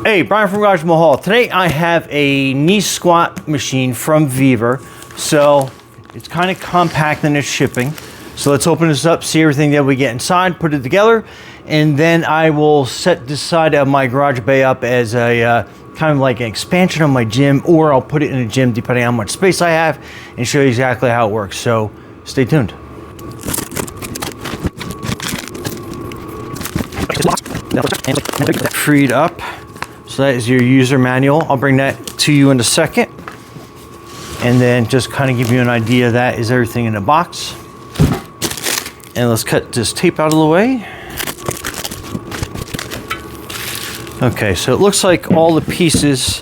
Hey, Brian from Garage Mahal. Today I have a knee squat machine from VEVOR. So it's kind of compact in its shipping. So let's open this up, see everything that we get inside, put it together, and then I will set this side of my garage bay up as a kind of like an expansion of my gym, or I'll put it in a gym depending on how much space I have and show you exactly how it works. So stay tuned. Freed up. So that is your user manual. I'll bring that to you in a second. And then just kind of give you an idea, that is everything in the box. And let's cut this tape out of the way. Okay, so it looks like all the pieces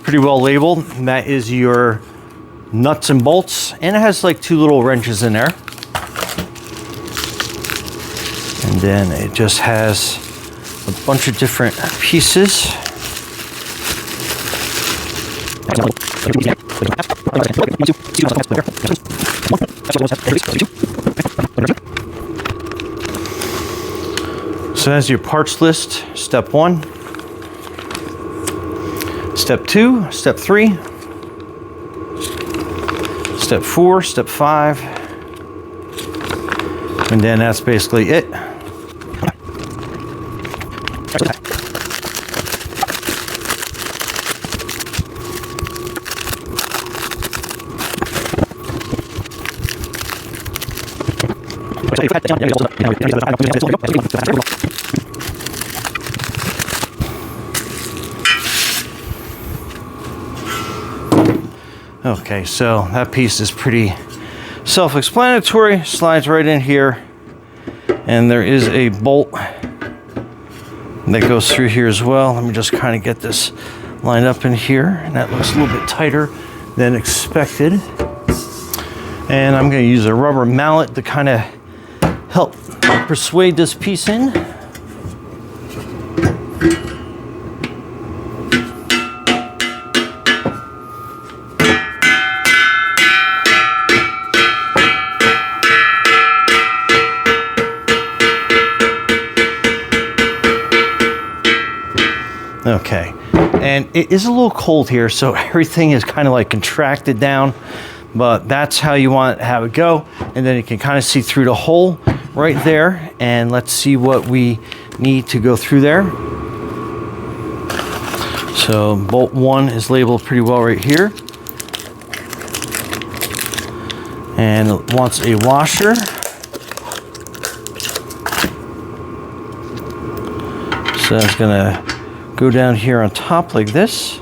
pretty well labeled. And that is your nuts and bolts. And it has like 2 little wrenches in there. And then it just has a bunch of different pieces. So that's your parts list. Step 1, step 2, step 3, step 4, step 5, and then that's basically it. Okay, so that piece is pretty self-explanatory. Slides right in here, and there is a bolt that goes through here as well. Let me just kind of get this lined up in here, and that looks a little bit tighter than expected. And I'm going to use a rubber mallet to kind of help persuade this piece in. Okay, and it is a little cold here, so everything is kind of like contracted down, but that's how you want to have it go. And then you can kind of see through the hole right there, and let's see what we need to go through there. So bolt 1 is labeled pretty well right here, and it wants a washer. So that's gonna go down here on top like this,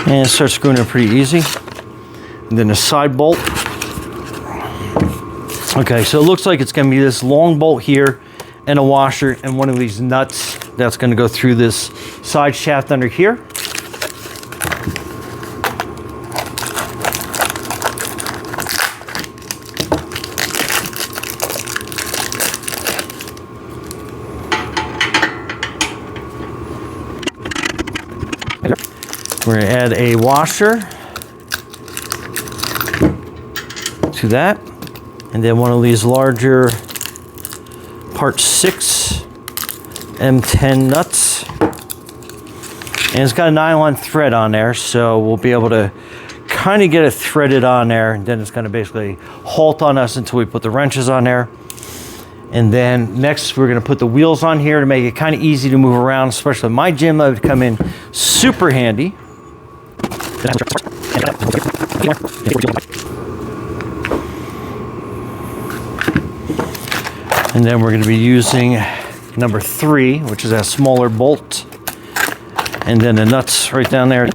and start screwing it pretty easy. And then a side bolt. Okay, so it looks like it's gonna be this long bolt here and a washer and one of these nuts that's gonna go through this side shaft under here. We're gonna add a washer to that, and then one of these larger part 6 M10 nuts, and it's got a nylon thread on there, so we'll be able to kind of get it threaded on there, and then it's going to basically halt on us until we put the wrenches on there. And then next we're going to put the wheels on here to make it kind of easy to move around, especially in my gym. That would come in super handy. And then we're going to be using number 3, which is that smaller bolt, and then the nuts right down there.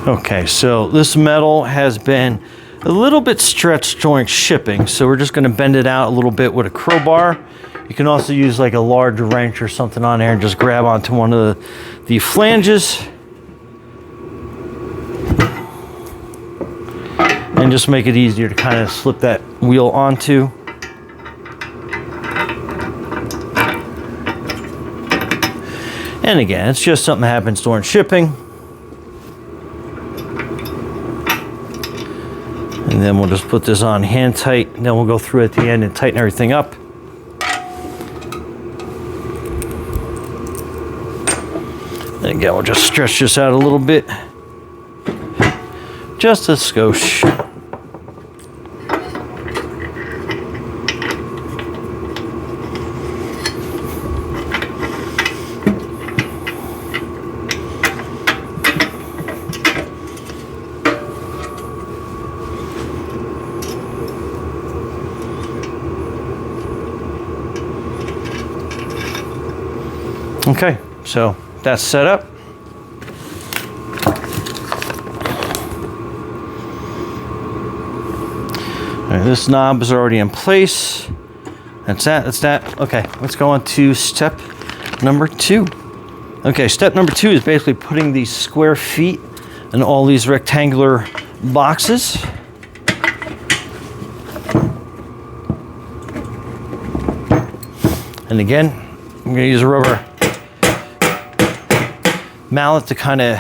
Okay, so this metal has been a little bit stretched during shipping, so we're just going to bend it out a little bit with a crowbar. You can also use like a large wrench or something on there and just grab onto one of the flanges and just make it easier to kind of slip that wheel onto. And again, it's just something that happens during shipping. And then we'll just put this on hand tight, and then we'll go through at the end and tighten everything up. And again, we'll just stretch this out a little bit. Just a skosh. Okay, so that's set up. All right, this knob is already in place. That's that. Okay, let's go on to step number 2. Okay, step number 2 is basically putting these square feet in all these rectangular boxes. And again, I'm gonna use a rubber mallet to kind of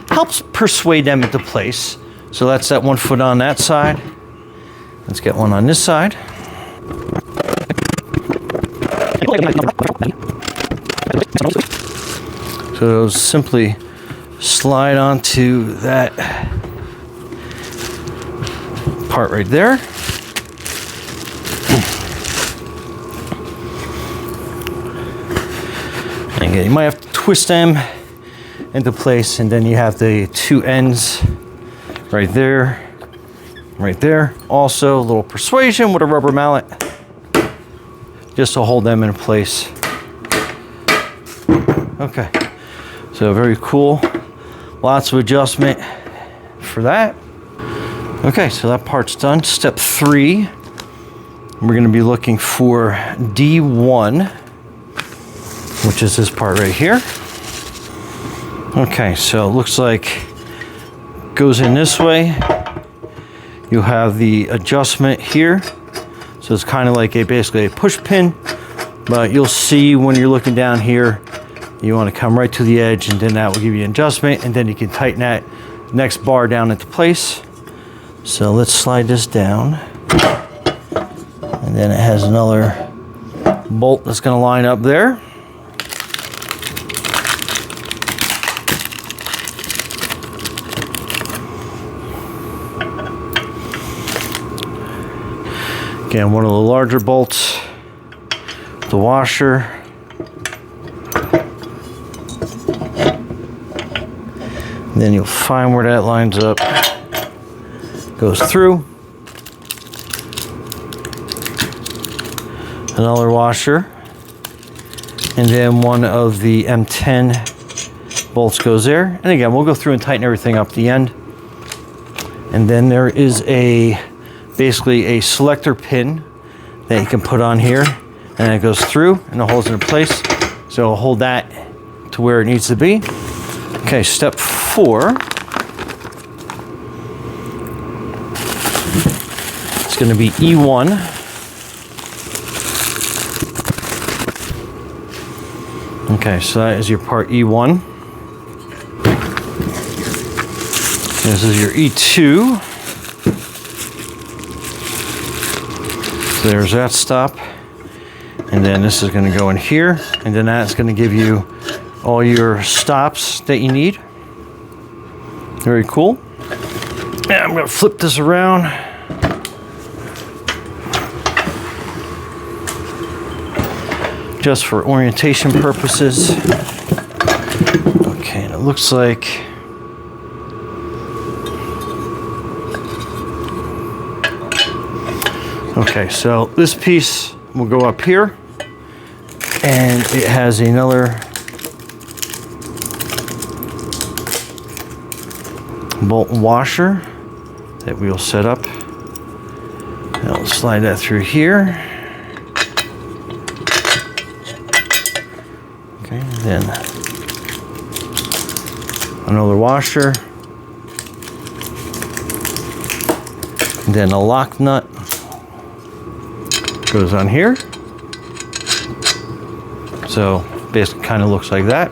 helps persuade them into place. So that's that 1 foot on that side. Let's get one on this side. So those simply slide onto that part right there. And again, you might have to twist them into place, and then you have the 2 ends right there, right there. Also, a little persuasion with a rubber mallet just to hold them in place. Okay, so very cool. Lots of adjustment for that. Okay, so that part's done. Step 3, we're going to be looking for D1, which is this part right here. Okay, so it looks like goes in this way. You have the adjustment here. So it's kind of like basically a push pin, but you'll see when you're looking down here, you want to come right to the edge, and then that will give you an adjustment, and then you can tighten that next bar down into place. So let's slide this down. And then it has another bolt that's going to line up there. Again, one of the larger bolts, the washer. And then you'll find where that lines up, goes through. Another washer. And then one of the M10 bolts goes there. And again, we'll go through and tighten everything up at the end. And then there is basically a selector pin that you can put on here, and it goes through and it holds it in place. So I'll hold that to where it needs to be. Okay, step 4. It's going to be E1. Okay, so that is your part E1. This is your E2. There's that stop, and then this is going to go in here, and then that's going to give you all your stops that you need. Very cool. And I'm going to flip this around. Just for orientation purposes. Okay, and it looks like okay, so this piece will go up here, and it has another bolt washer that we will set up. I'll slide that through here. Okay, then another washer. And then a lock nut goes on here. So basically kind of looks like that.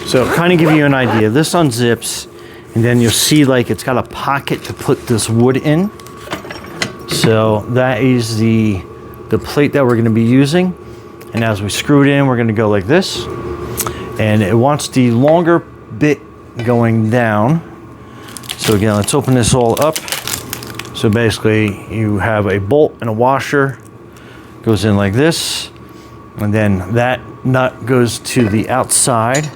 So kind of give you an idea. This unzips, and then you'll see like it's got a pocket to put this wood in. So that is the plate that we're going to be using. And as we screw it in, we're going to go like this. and it wants the longer bit going down. So again, let's open this all up. So basically you have a bolt and a washer, goes in like this, and then that nut goes to the outside,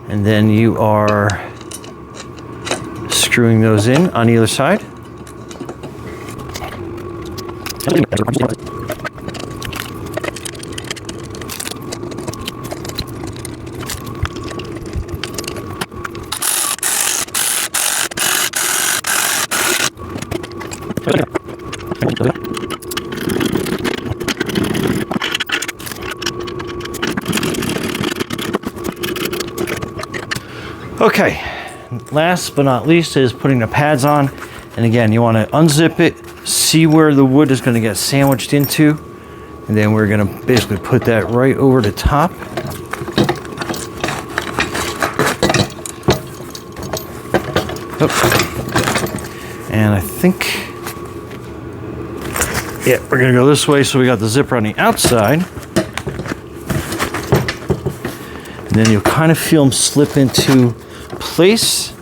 and then you are screwing those in on either side. Okay, last but not least is putting the pads on. And again, you want to unzip it, see where the wood is going to get sandwiched into, and then we're going to basically put that right over the top. Oh. And I think, yeah, we're going to go this way, so we got the zipper on the outside. And then you'll kind of feel them slip into place,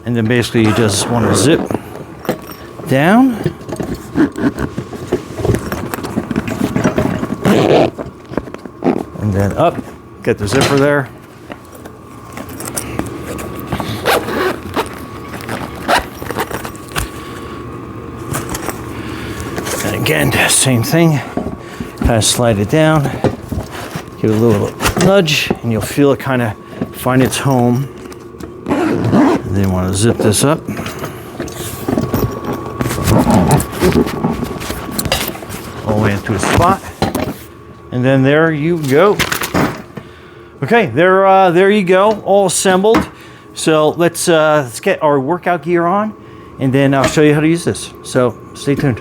and then basically you just want to zip down, and then up, get the zipper there. And again, same thing, kind of slide it down, give it a little nudge, and you'll feel it kind of find its home. And then you want to zip this up. All the way into a spot. And then there you go. Okay, there you go, all assembled. So let's get our workout gear on, and then I'll show you how to use this. So stay tuned.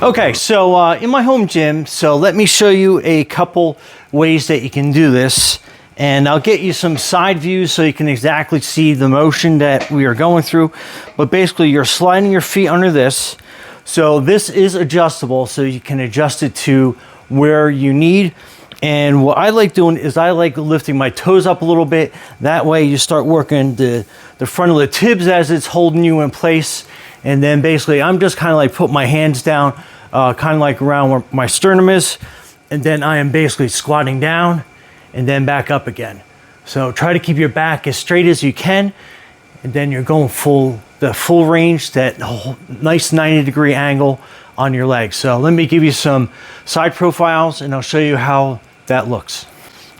Okay, so in my home gym, so let me show you a couple ways that you can do this. And I'll get you some side views so you can exactly see the motion that we are going through. But basically, you're sliding your feet under this. So this is adjustable, so you can adjust it to where you need. And what I like doing is I like lifting my toes up a little bit. That way you start working the front of the tibs as it's holding you in place. And then basically I'm just kind of like put my hands down, kind of like around where my sternum is. And then I am basically squatting down and then back up again. So try to keep your back as straight as you can, and then you're going the full range, that whole nice 90-degree angle on your legs. So let me give you some side profiles, and I'll show you how that looks.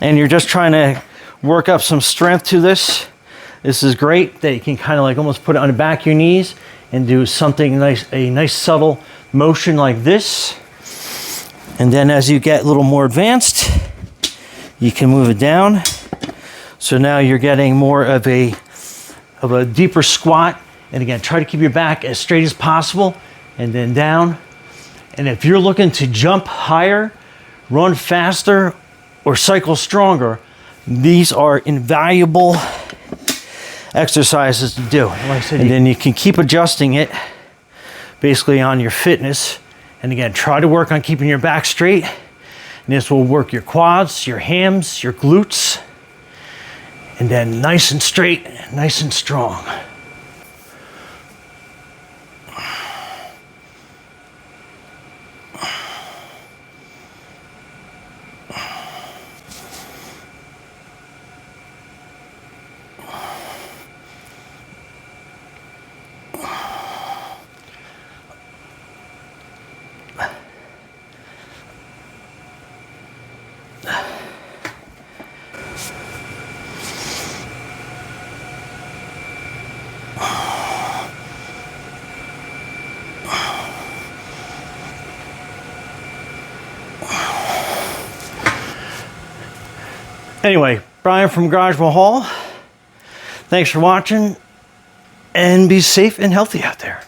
And you're just trying to work up some strength to this. This is great that you can kind of like almost put it on the back of your knees and do something nice, a nice subtle motion like this. And then as you get a little more advanced, you can move it down. So now you're getting more of a deeper squat. And again, try to keep your back as straight as possible, and then down. And if you're looking to jump higher, run faster, or cycle stronger, these are invaluable exercises to do. Like I said, and then you can keep adjusting it basically on your fitness. And again, try to work on keeping your back straight. And this will work your quads, your hams, your glutes, and then nice and straight, nice and strong. Anyway, Brian from Garage Hall. Thanks for watching, and be safe and healthy out there.